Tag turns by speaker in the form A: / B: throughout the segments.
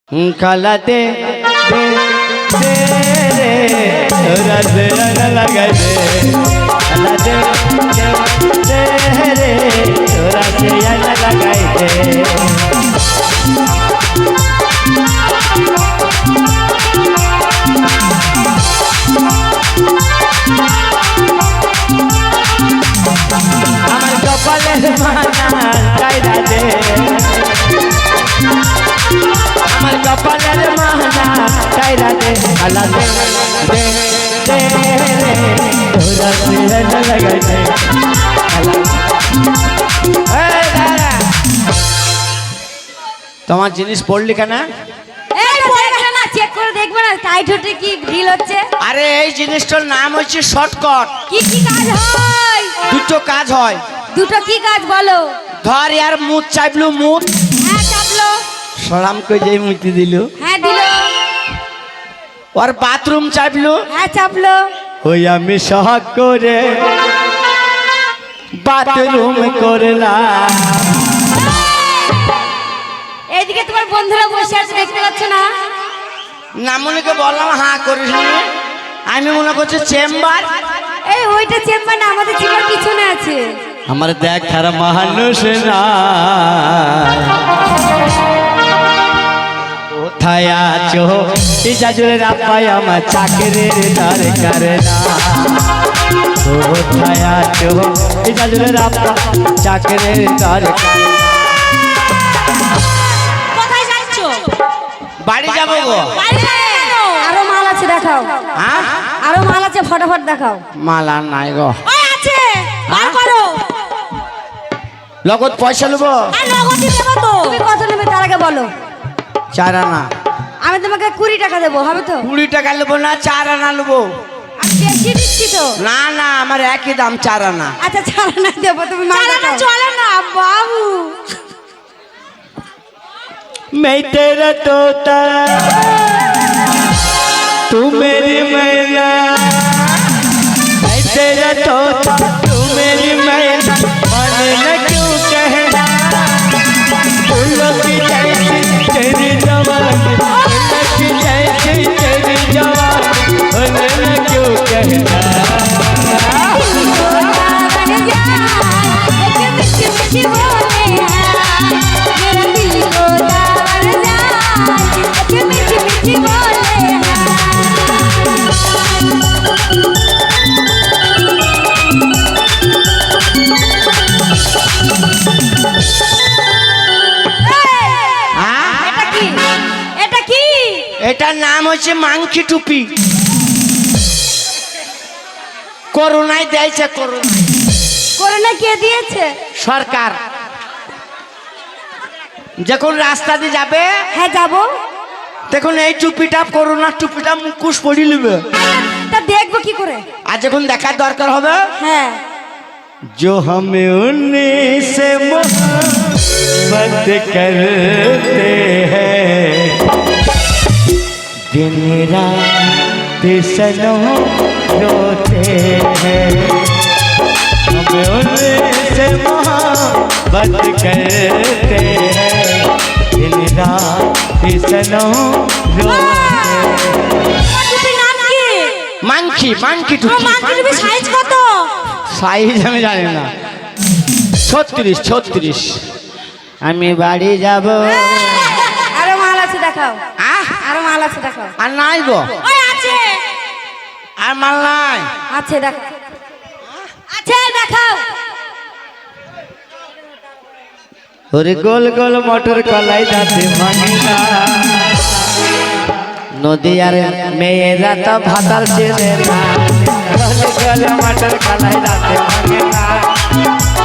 A: खाला दे दे दे रे रस रंग लगा दे खाला दे दे दे रे रस रंग लगाई दे আমার কপালের মানা কাইরা দে আমার কপালের মানা কাইরা দে আলা দে দে দে রে তোরা সিরে না লাগাই দে আলা এই দাদা তোমার জিনিস পড়লি কেন?
B: এই পড়বে না, চেক করে দেখবে না টাইট হতে কি ঢিল হচ্ছে।
A: আরে এই জিনিসটার নাম হচ্ছে শর্টকাট।
B: কি কি কাজ হয়?
A: দুটো কাজ হয়।
B: দুটো কি কাজ বলো?
A: ধর यार মুত চাইবলু মুত।
B: হ্যাঁ চাপলো।
A: সলাম কই যাই মুতি দিলু।
B: হ্যাঁ দিল।
A: আর বাথরুম চাইবলু।
B: হ্যাঁ চাপলো।
A: ওই আমি সহক করে বাথরুম করলাম।
B: এইদিকে তোমার বন্ধুরা বসে আছে দেখতে পাচ্ছ না?
A: নামুনিকে বললাম হ্যাঁ করিস নি। আমি মনে করছি চেম্বার।
B: এই ওইটা চেম্বার না, আমাদের চেম্বার পিছনে আছে।
A: আমার দেখার মানুষ না কোথায় আছো ইজাজুলের আপাই আমার চাকরির দরকার না কোথায় আছো ইজাজুলের আপা চাকরির দরকার।
B: কোথায় যাচ্ছ?
A: বাড়ি যাবো গো।
B: আরো মাল আছে দেখাও।
A: হ্যাঁ
B: আরো মাল আছে, ফটাফট দেখাও।
A: মাল আর নাই গো।
B: ওই আছে, বার করো।
A: লগত পয়সা নেবো?
B: হ্যাঁ নগদই দেব তো। তুমি কত নেবে তার আগে বলো।
A: 4 আনা।
B: আমি তোমাকে 20 টাকা দেবো, হবে তো?
A: 20 টাকা নেবো না 4 আনা নেবো।
B: আমি বেশি দিচ্ছি তো।
A: না না আমার একই দাম 4 আনা।
B: আচ্ছা 4 আনা দেবো, তুমি মাল দেখাও। চলে না বাবু।
A: मैं तेरा तोता तू मेरी मैना मैं तेरा तोता तू मेरी मैना माने न क्यों कहना फूलों की जैसी तेरी जवानी फूलों की जैसी तेरी जवानी माने न क्यों कहना এটার নাম হচ্ছে মাংকি টুপি। করোনায় দিয়েছে।
B: করোনা কে দিয়েছে?
A: সরকার। যখন রাস্তা দিয়ে যাবে,
B: হ্যাঁ যাবো,
A: দেখুন এই টুপিটা করোনার টুপিটা মুখোশ পড়ি নেবে।
B: তা দেখবো কি করে?
A: আর যখন দেখার দরকার হবে,
B: হ্যাঁ
A: जो हमें उन्हीं से मोहब्बत करते हैं दिन रात सनम रोते हैं हमें उन्हीं से मोहब्बत करते हैं दिन रात सनम रोते मांकी मांकी टुकी।
B: সাইজ কত?
A: সাইজ আমি জানি না। 36 আমি বাড়ি যাব।
B: আরো মাল আছে দেখাও। আরো মাল আছে দেখাও।
A: আর নাই গো।
B: ওই আছে।
A: আর মাল নাই।
B: আছে দেখাও। আছে দেখাও।
A: ওরে গোল গোল মটর কলাই দাঁতে ভাঙে না নদী আর মেয়েরা তো ভাতার চেনে না গোল গোল মটর কলাই দাঁতে ভাঙে না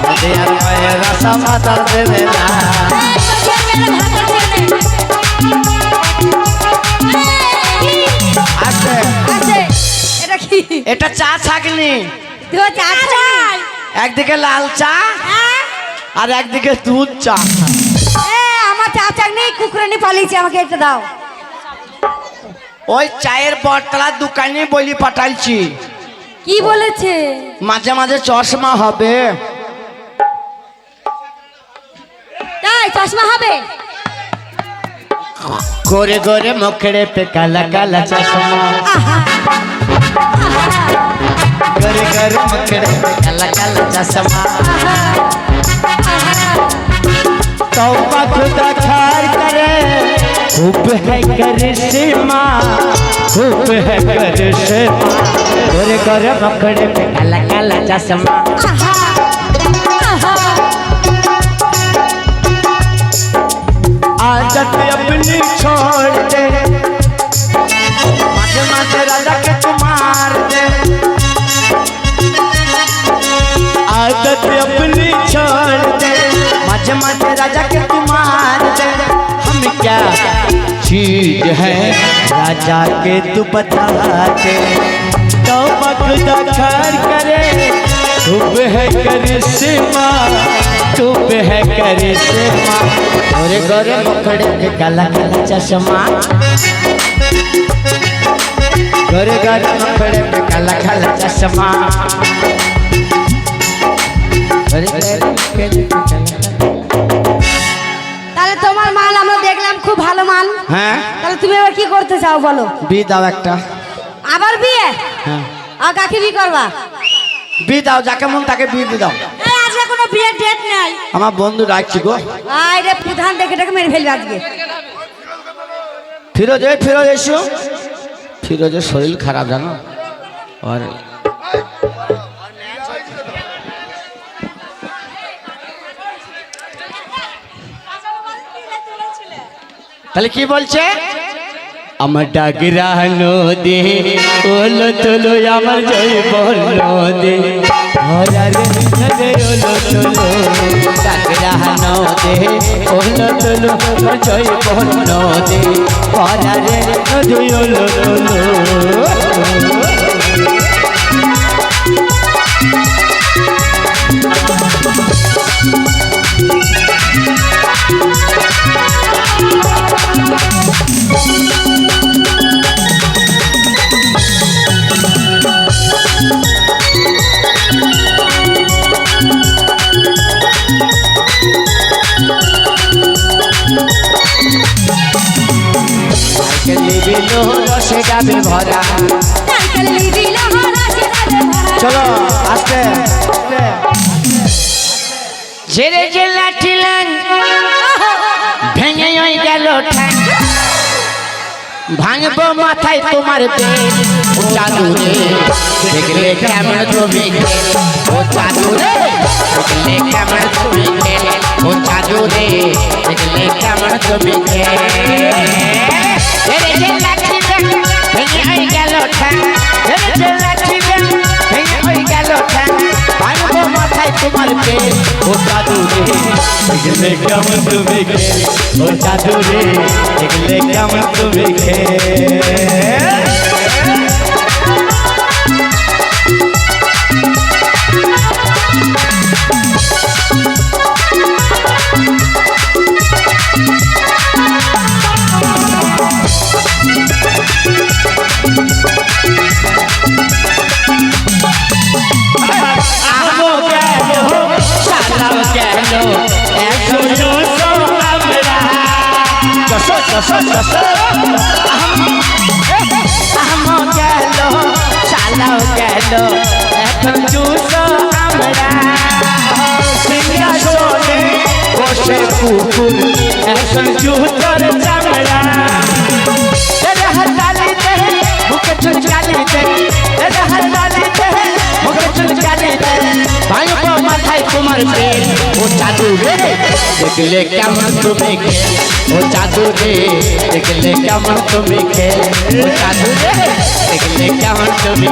A: নদী আর মেয়েরা তো ভাতার চেনে না। আছে
B: আছে। এটা কি?
A: এটা চা ছাগনি।
B: তো চা চাই।
A: একদিকে লাল চা আর একদিকে দুধ চা।
B: আমার চা চাক নেই, কুকুরানি পালিয়েছে, আমাকে একটা দাও।
A: ওই চায়ের বটতলার দোকানে বলি পাঠাইছি।
B: কি বলেছে?
A: মাঝে মাঝে চশমা হবে।
B: তাই চশমা হবে?
A: गोरे गोरे मुखड़े पे काला काला चश्मा गोरे गोरे मुखड़े पे काला काला चश्मा तौबा खुदा खार करे खूब है करिश्मा खूब है करिश्मा गोरे गोरे मुखड़े पे काला काला चश्मा आदत अपनी छोड़ दे माथे माथे राजा के तू मार दे आदत अपनी छोड़ दे माथे माथे राजा के तू मार दे हम क्या चीज है राजा के तू बता दे तो बखुदा खार करे खूब है करिश्मा खूब है करिश्मा गोरे गोरे मुखड़े पे काला काला चश्मा गोरे गोरे मुखड़े पे काला काला चश्मा
B: তাহলে তোমার মাল আমরা দেখলাম খুব ভালো মাল।
A: হ্যাঁ
B: তাহলে তুমি এবার কি করতে চাও বলো?
A: বিয়ে দাও একটা।
B: আবার বিয়ে?
A: হ্যাঁ।
B: আর কাকে বিয়ে করবা?
A: বিয়ে দাও যাকে মন তাকে বিয়ে দিয়ে দাও।
B: এই আজকে কোনো বিয়ের ডেট নাই।
A: আমার বন্ধু ডাকছি গো।
B: আই রে প্রধান দেখে দেখে মেরে ফেলবে আজকে।
A: ফিরোজ এসো। ফিরোজের শরীর খারাপ জানো আর তাহলে কি বলছে আমার ডাগরা নদী ওলো তোলো আমার জয় বলো দে হরারে নদে ওলো তোলো ডাগরা নদী ওলো তোলো আমার জয় বলো দে হরারে নদে ওলো তোলো রসে যাবে ভরা চলো আস্তে ঝেড়ে যে লাঠিলেন ভেঙে ওই গেল ঠ্যাং ভাঙবো মাথায় তোমার পেট ও চাদুরে দেখলে কেমন তুমি ও চাদুরে দেখলে কেমন তুমি ও চাদুরে দেখলে কেমন তুমি ভেঙে ওই গেল ঠ্যাং ভেঙে ওই গেল ঠ্যাং ভাঙবো মাথায় তোমার পেট ও চাদুরে দেখলে কেমন তুমি ও চাদুরে দেখলে কেমন তুমি এখন জুসো আমরা সিংহাসনে বসে কুকুর এখন জুতোর চামড়া হাতালিতে মুখে চুলকালিতে হাতালিতে মুখে চুলকালিতে ভাঙবো মাথায় তোমার পেট ও চাদুরে দেখলে কেমন তুমি ও চাদুরে দেখলে কেমন তুমি ও চাদুরে দেখলে কেমন তুমি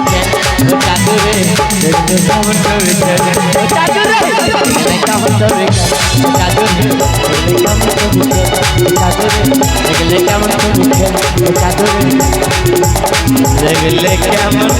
A: ও চাদুরে দেখলে কেমন তুমি ও চাদুরে দেখলে কেমন তুমি ও চাদুরে দেখলে কেমন তুমি ও চাদুরে দেখলে কেমন